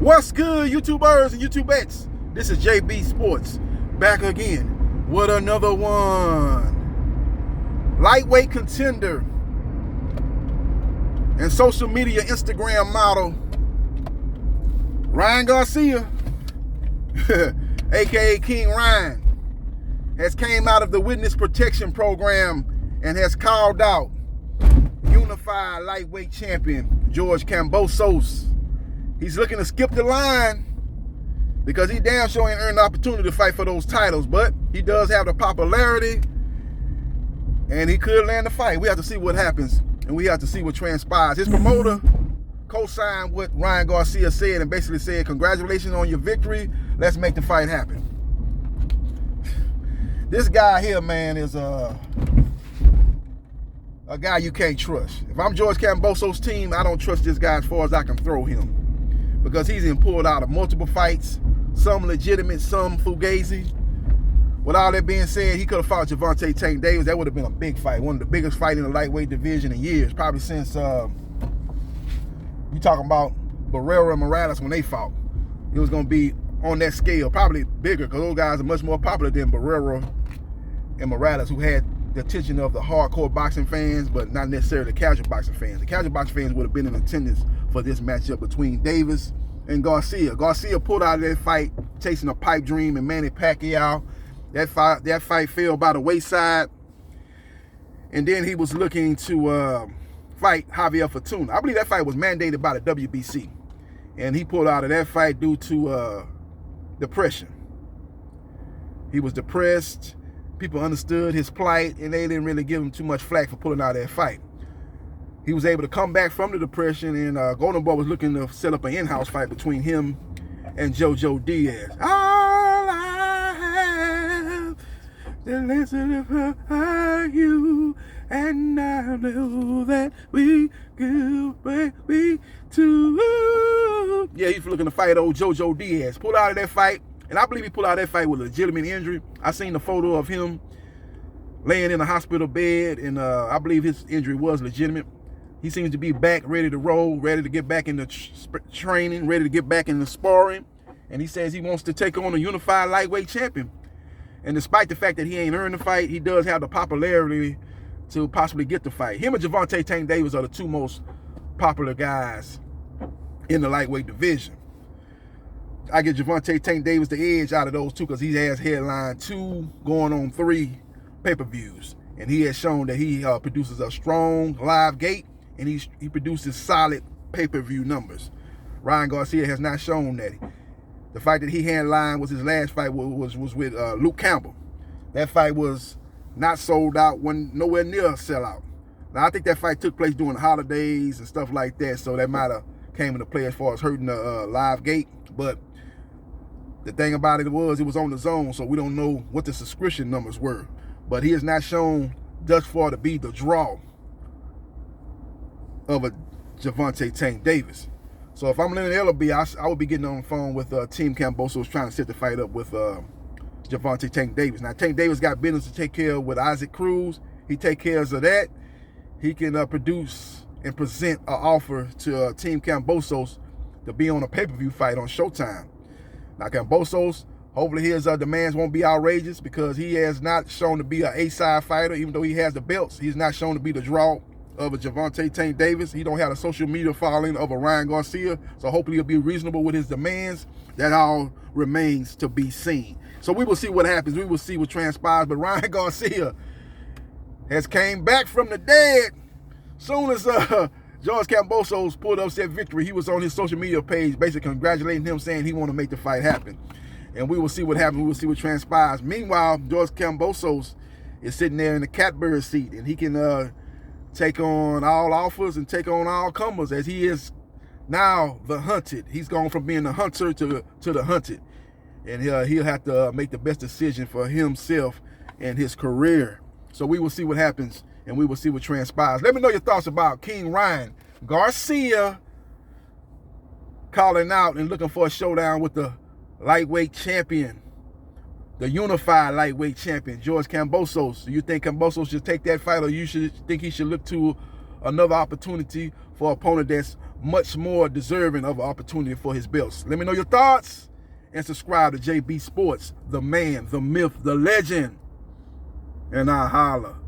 What's good, YouTubers and YouTubettes? This is JBsports back again with another one. Lightweight contender and social media Instagram model Ryan Garcia, aka King Ryan, has came out of the witness protection program and has called out unified lightweight champion George Kambosos. He's looking to skip the line because he damn sure ain't earned the opportunity to fight for those titles, but he does have the popularity and he could land the fight. We have to see what happens and we have to see what transpires. His promoter co-signed what Ryan Garcia said and basically said, congratulations on your victory. Let's make the fight happen. This guy here, man, is a guy you can't trust. If I'm George Kambosos' team, I don't trust this guy as far as I can throw him, because he's been pulled out of multiple fights, some legitimate, some fugazi. With all that being said, he could have fought Gervonta Tank Davis. That would have been a big fight, one of the biggest fights in the lightweight division in years, probably since you talking about Barrera and Morales when they fought. It was going to be on that scale, probably bigger, because those guys are much more popular than Barrera and Morales, who had the attention of the hardcore boxing fans, but not necessarily the casual boxing fans. The casual boxing fans would have been in attendance for this matchup between Davis and Garcia. Garcia pulled out of that fight chasing a pipe dream and Manny Pacquiao. That fight fell by the wayside. And then he was looking to fight Javier Fortuna. I believe that fight was mandated by the WBC. And he pulled out of that fight due to depression. He was depressed. People understood his plight, and they didn't really give him too much flack for pulling out of that fight. He was able to come back from the depression, and Golden Boy was looking to set up an in-house fight between him and JoJo Diaz. All I have to listen to you, and I know that we could be too. Yeah, he's looking to fight old JoJo Diaz. Pulled out of that fight. And I believe he pulled out that fight with a legitimate injury. I seen the photo of him laying in a hospital bed, and I believe his injury was legitimate. He seems to be back, ready to roll, ready to get back into training, ready to get back into sparring. And he says he wants to take on a unified lightweight champion. And despite the fact that he ain't earned the fight, he does have the popularity to possibly get the fight. Him and Gervonta Tank Davis are the two most popular guys in the lightweight division. I give Gervonta Tank Davis the edge out of those two because he has headlined 2 going on 3 pay-per-views. And he has shown that he produces a strong live gate, and he produces solid pay-per-view numbers. Ryan Garcia has not shown that. The fight that he headlined was his last fight was with Luke Campbell. That fight was not sold out, wasn't nowhere near a sellout. Now, I think that fight took place during the holidays and stuff like that, so that might have came into play as far as hurting the live gate. But the thing about it was on the zone, so we don't know what the subscription numbers were. But he has not shown thus far to be the draw of a Gervonta Tank Davis. So if I'm Leonard LB, I would be getting on the phone with Team Kambosos trying to set the fight up with Gervonta Tank Davis. Now, Tank Davis got business to take care of with Isaac Cruz. He take care of that. He can produce and present an offer to Team Kambosos to be on a pay-per-view fight on Showtime. Now, Kambosos, hopefully his demands won't be outrageous, because he has not shown to be an A-side fighter. Even though he has the belts, he's not shown to be the draw of a Gervonta Tank Davis. He don't have a social media following of a Ryan Garcia, so hopefully he'll be reasonable with his demands. That all remains to be seen. So we will see what happens. We will see what transpires. But Ryan Garcia has came back from the dead. Soon as George Kambosos pulled up that victory, he was on his social media page basically congratulating him, saying he want to make the fight happen. And we will see what happens. We will see what transpires. Meanwhile, George Kambosos is sitting there in the catbird seat, and he can take on all offers and take on all comers, as he is now the hunted. He's gone from being the hunter to the hunted. And he'll have to make the best decision for himself and his career. So we will see what happens, and we will see what transpires. Let me know your thoughts about King Ryan Garcia calling out and looking for a showdown with the lightweight champion, the unified lightweight champion, George Kambosos. Do you think Kambosos should take that fight, or you think he should look to another opportunity for an opponent that's much more deserving of an opportunity for his belts. Let me know your thoughts and subscribe to JB Sports, the man, the myth, the legend. And I holla.